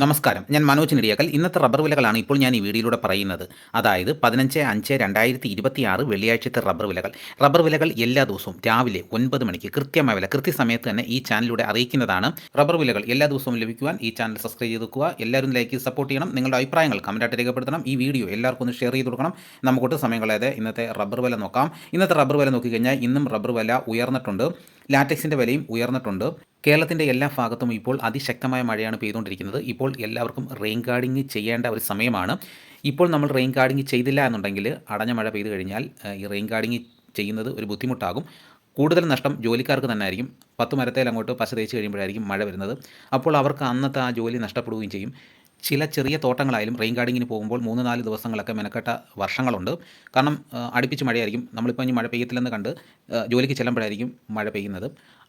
നമസ്കാരം. ഞാൻ മനോജ് നെടിയാക്കൽ. ഇന്നത്തെ റബ്ബർ വിലകളാണ് ഇപ്പോൾ ഞാൻ ഈ വീഡിയോയിലൂടെ പറയുന്നത്. അതായത് 15/5/2026 വെള്ളിയാഴ്ചത്തെ റബ്ബർ വിലകൾ. റബ്ബർ വിലകൾ എല്ലാ ദിവസവും രാവിലെ 9 മണിക്ക് കൃത്യമായ വില കൃത്യസമയത്ത് തന്നെ ഈ ചാനലിലൂടെ അറിയിക്കുന്നതാണ്. റബ്ബർ വിലകൾ എല്ലാ ദിവസവും ലഭിക്കുവാൻ ഈ ചാനൽ സബ്സ്ക്രൈബ് ചെയ്ത് വെക്കുക. എല്ലാവരും ലൈക്ക് ചെയ്ത് സപ്പോർട്ട് ചെയ്യണം. നിങ്ങളുടെ അഭിപ്രായങ്ങൾ കമൻറ്റായിട്ട് രേഖപ്പെടുത്തണം. ഈ വീഡിയോ എല്ലാവർക്കും ഒന്ന് ഷെയർ ചെയ്ത് കൊടുക്കണം. നമുക്കൊട്ട് സമയം കളയാതെ ഇന്നത്തെ റബ്ബർ വില നോക്കാം. ഇന്നത്തെ റബ്ബർ വില നോക്കിക്കഴിഞ്ഞാൽ ഇന്നും റബ്ബർ വില ഉയർന്നിട്ടുണ്ട്. ലാറ്റക്സിൻ്റെ വിലയും ഉയർന്നിട്ടുണ്ട്. കേരളത്തിൻ്റെ എല്ലാ ഭാഗത്തും ഇപ്പോൾ അതിശക്തമായ മഴയാണ് പെയ്തുകൊണ്ടിരിക്കുന്നത്. ഇപ്പോൾ എല്ലാവർക്കും റെയിൻ ഗാർഡിങ് ചെയ്യേണ്ട ഒരു സമയമാണ്. ഇപ്പോൾ നമ്മൾ റെയിൻ ഗാർഡിങ് ചെയ്തില്ല എന്നുണ്ടെങ്കിൽ അടഞ്ഞ മഴ പെയ്തു കഴിഞ്ഞാൽ ഈ റെയിൻ ഗാർഡിങ് ചെയ്യുന്നത് ഒരു ബുദ്ധിമുട്ടാകും. കൂടുതൽ നഷ്ടം ജോലിക്കാർക്ക് തന്നെ ആയിരിക്കും. 10 മരത്തേൽ അങ്ങോട്ട് പശ തേച്ച് കഴിയുമ്പോഴായിരിക്കും മഴ വരുന്നത്. അപ്പോൾ അവർക്ക് അന്നത്തെ ആ ജോലി നഷ്ടപ്പെടുകയും ചെയ്യും. ചില ചെറിയ തോട്ടങ്ങളായാലും റെയിൻ ഗാർഡിങ്ങിന് പോകുമ്പോൾ 3-4 ദിവസങ്ങളൊക്കെ മെനക്കെട്ട വർഷങ്ങളുണ്ട്. കാരണം അടുപ്പിച്ച് മഴയായിരിക്കും. നമ്മളിപ്പോൾ ഇനി മഴ പെയ്യത്തില്ലെന്ന് കണ്ട് ജോലിക്ക് ചെല്ലുമ്പോഴായിരിക്കും മഴ പെയ്യുന്നത്.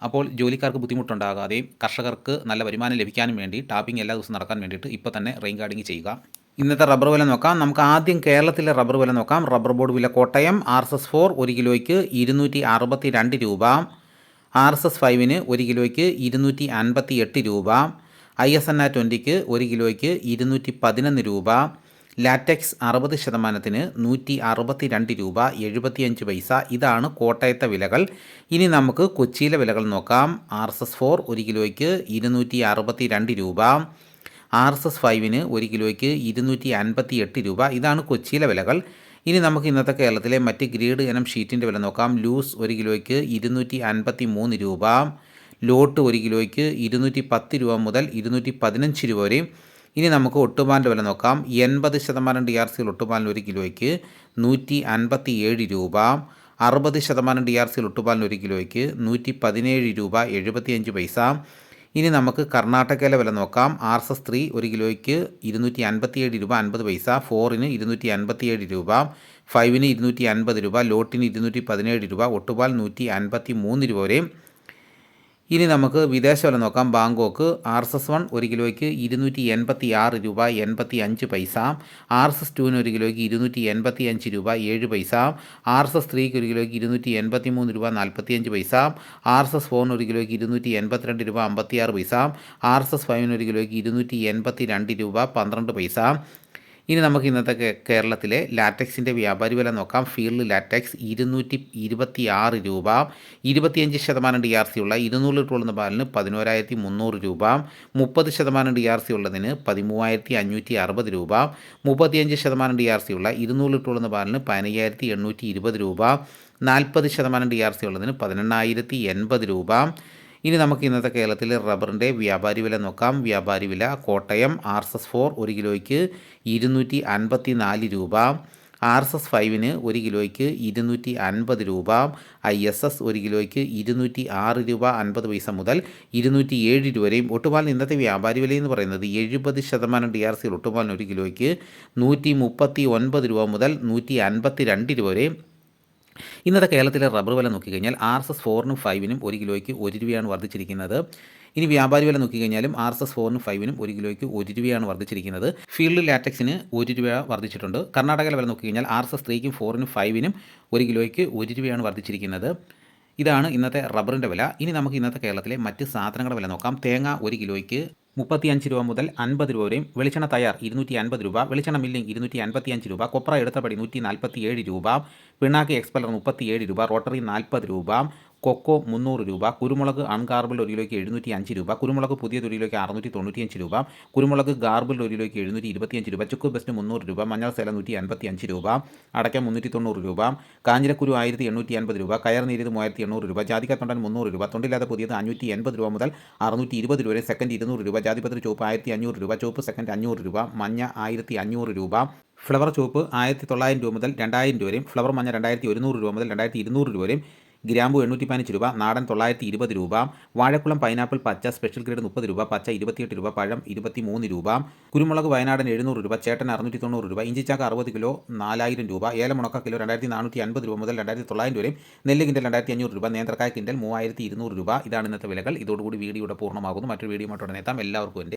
അപ്പോൾ ജോലിക്കാർക്ക് ബുദ്ധിമുട്ടുണ്ടാകാതെയും കർഷകർക്ക് നല്ല വരുമാനം ലഭിക്കാനും വേണ്ടി ടാപ്പിംഗ് എല്ലാ ദിവസവും നടക്കാൻ വേണ്ടിയിട്ട് ഇപ്പോൾ തന്നെ റെയിൻ ഗാർഡിങ് ചെയ്യുക. ഇന്നത്തെ റബ്ബർ വില നോക്കാം. നമുക്ക് ആദ്യം കേരളത്തിലെ റബ്ബർ വില നോക്കാം. റബ്ബർ ബോർഡ് വില കോട്ടയം RSS 4 1 കിലോയ്ക്ക് 262 രൂപ. RSS 5 1 കിലോയ്ക്ക് 258 രൂപ. ISNA 20 1 കിലോയ്ക്ക് 211 രൂപ. ലാറ്റക്സ് 60% 162 രൂപ 75 പൈസ. ഇതാണ് കോട്ടയത്തെ വിലകൾ. ഇനി നമുക്ക് കൊച്ചിയിലെ വിലകൾ നോക്കാം. RSS 4 1 കിലോയ്ക്ക് 262 രൂപ. RSS 5 1 കിലോയ്ക്ക് 258 രൂപ. ഇതാണ് കൊച്ചിയിലെ വിലകൾ. ഇനി നമുക്ക് ഇന്നത്തെ കേരളത്തിലെ മറ്റ് ഗ്രേഡ് ഇനം ഷീറ്റിൻ്റെ വില നോക്കാം. ലൂസ് 1 കിലോയ്ക്ക് 253 രൂപ. ലോട്ട് 1 കിലോയ്ക്ക് 210 രൂപ മുതൽ 215 രൂപ വരെയും. ഇനി നമുക്ക് ഒട്ടുപാലിൻ്റെ വില നോക്കാം. 80% DRC ഒട്ടുപാലിന് 1 കിലോയ്ക്ക് 157 രൂപ. 60% DRC ഒട്ടുപാലിന് 1 കിലോയ്ക്ക് 117 രൂപ 75 പൈസ. ഇനി നമുക്ക് കർണാടകയിലെ വില നോക്കാം. RSS 3 1 കിലോയ്ക്ക് 257 രൂപ 50 പൈസ. 4 257 രൂപ. 5 250 രൂപ. ലോട്ടിന് 217 രൂപ. ഒട്ടുപാൽ 153 രൂപ വരെയും. ഇനി നമുക്ക് വിദേശ വില നോക്കാം. ബാങ്കോക്ക് RSS 1 1 കിലോയ്ക്ക് 286 രൂപ 85 പൈസ. RSS 2 1 കിലോയ്ക്ക് 285 രൂപ 7 പൈസ. RSS 3 1 കിലോയ്ക്ക് 283 രൂപ 45 പൈസ. RSS 4 1 കിലോയ്ക്ക് 282 രൂപ 56 പൈസ. RSS 5 1 കിലോയ്ക്ക് 282 രൂപ 12 പൈസ. ഇനി നമുക്ക് ഇന്നത്തെ കേരളത്തിലെ ലാറ്റക്സിൻ്റെ വ്യാപാരി വില നോക്കാം. ഫീൽഡ് ലാറ്റക്സ് 226 രൂപ. 25% DRC ഉള്ള 200 ലിറ്റർ ഉള്ള പാലിന് 11,300 രൂപ. 30% DRC ഉള്ളതിന് 13,560 രൂപ. 35% DRC ഉള്ള 200 ലിറ്റർ ഉള്ള പാലിന് 15,820 രൂപ. 40% DRC ഉള്ളതിന് 18,080 രൂപ. ഇനി നമുക്ക് ഇന്നത്തെ കേരളത്തിലെ റബ്ബറിൻ്റെ വ്യാപാരി വില നോക്കാം. വ്യാപാരി വില കോട്ടയം RSS 4 1 കിലോയ്ക്ക് 254 രൂപ. RSS 5 1 കിലോയ്ക്ക് 250 രൂപ. ISS 1 കിലോയ്ക്ക് 206 രൂപ 50 പൈസ മുതൽ 207 രൂപ വരെയും. ഒട്ടുപാലിന് ഇന്നത്തെ വ്യാപാരി വിലയെന്ന് പറയുന്നത് 70% DRC ഒട്ടുപാലിന് 1 കിലോയ്ക്ക് 139 രൂപ മുതൽ 152 രൂപ വരെയും. ഇന്നത്തെ കേരളത്തിലെ റബ്ബർ വില നോക്കിക്കഴിഞ്ഞാൽ RSS 4 5 1 കിലോയ്ക്ക് 1 രൂപയാണ് വർദ്ധിച്ചിരിക്കുന്നത്. ഇനി വ്യാപാരി വില നോക്കിക്കഴിഞ്ഞാലും RSS 4 5 1 കിലോയ്ക്ക് 1 രൂപയാണ് വർദ്ധിച്ചിരിക്കുന്നത്. ഫീൽഡ് ലാറ്റക്സിന് 1 രൂപ വർദ്ധിച്ചിട്ടുണ്ട്. കർണാടകയിലെ വില നോക്കിക്കഴിഞ്ഞാൽ RSS 3 4 5 1 കിലോയ്ക്ക് 1 രൂപയാണ് വർദ്ധിച്ചിരിക്കുന്നത്. ഇതാണ് ഇന്നത്തെ റബ്ബറിൻ്റെ വില. ഇനി നമുക്ക് ഇന്നത്തെ കേരളത്തിലെ മറ്റ് സാധനങ്ങളുടെ വില നോക്കാം. തേങ്ങ 1 കിലോയ്ക്ക് 35 രൂപ മുതൽ 50 രൂപ വരെയും. വെളിച്ചെണ്ണ തയ്യാർ 250 രൂപ. വെളിച്ചെണ്ണ മില്ലിംഗ് 255 രൂപ. കൊപ്ര എടുത്തപടി 147 രൂപ. പിണ്ണാക്ക് എക്സ്പെല്ലർ 37 രൂപ. റോട്ടറി 40 രൂപ. കൊക്കോ 300 രൂപ. കുരുമുളക് അൺഗാർബിൾഡ് 1 കിലോയ്ക്ക് 705 രൂപ. കുരുമുളക് പുതിയത് 1 കിലോയ്ക്ക് 695 രൂപ. കുരുമുളക് ഗാർബിൾഡ് 1 കിലോയ്ക്ക് 725 രൂപ. ചുക്ക് ബെസ്റ്റ് 300 രൂപ. മഞ്ഞൾ സേല 155 രൂപ. അടയ്ക്ക 390 രൂപ. കാഞ്ഞിരക്കുരു 1850 രൂപ. കയർ നീരിത് 3800 രൂപ. ജാതിക്ക തൊണ്ടൻ 300 രൂപ. തൊണ്ടില്ലാതെ പുതിയത് 580 രൂപ മുതൽ 620 രൂപ വരെ. സെക്കൻഡ് 200 രൂപ. ജാതിപത്രി ചുവപ്പ് 1500 രൂപ. ചുവപ്പ് സെക്കൻഡ് 500 രൂപ. മഞ്ഞ 1500 രൂപ. ഫ്ലവർ ചുവപ്പ് 1900 രൂപ മുതൽ 2000 രൂപ വരെയും. ഫ്ലവർ മഞ്ഞ 2100 രൂപ മുതൽ 2200 രൂപ വരെയും. ഗ്രാമ്പു 815 രൂപ. നാടൻ 920 രൂപ. വാഴക്കുളം പൈനാപ്പിൾ പച്ച സ്പെഷ്യൽ ഗ്രേഡ് 30 രൂപ. പച്ച 28 രൂപ. പഴം 23 രൂപ. കുരുമുളക് വയനാടൻ 700 രൂപ. ചേട്ടൻ 690 രൂപ. ഇഞ്ചിച്ചാക്ക് 60 കിലോ 4000 രൂപ. ഏലമുണക്ക കിലോ 2450 രൂപ മുതൽ 2900 വരെയും. നെല്ല് കിൻഡൽ 2500 രൂപ. നേന്ത്രക്കായ കിൻഡൽ 3200 രൂപ. ഇതാണ് ഇന്നത്തെ വിലകൾ. ഇതോടുകൂടി വീഡിയോയുടെ പൂർണ്ണമാകുന്നു. മറ്റൊരു വീഡിയോ ഉടനെ എത്താം. എല്ലാവർക്കും എൻ്റെ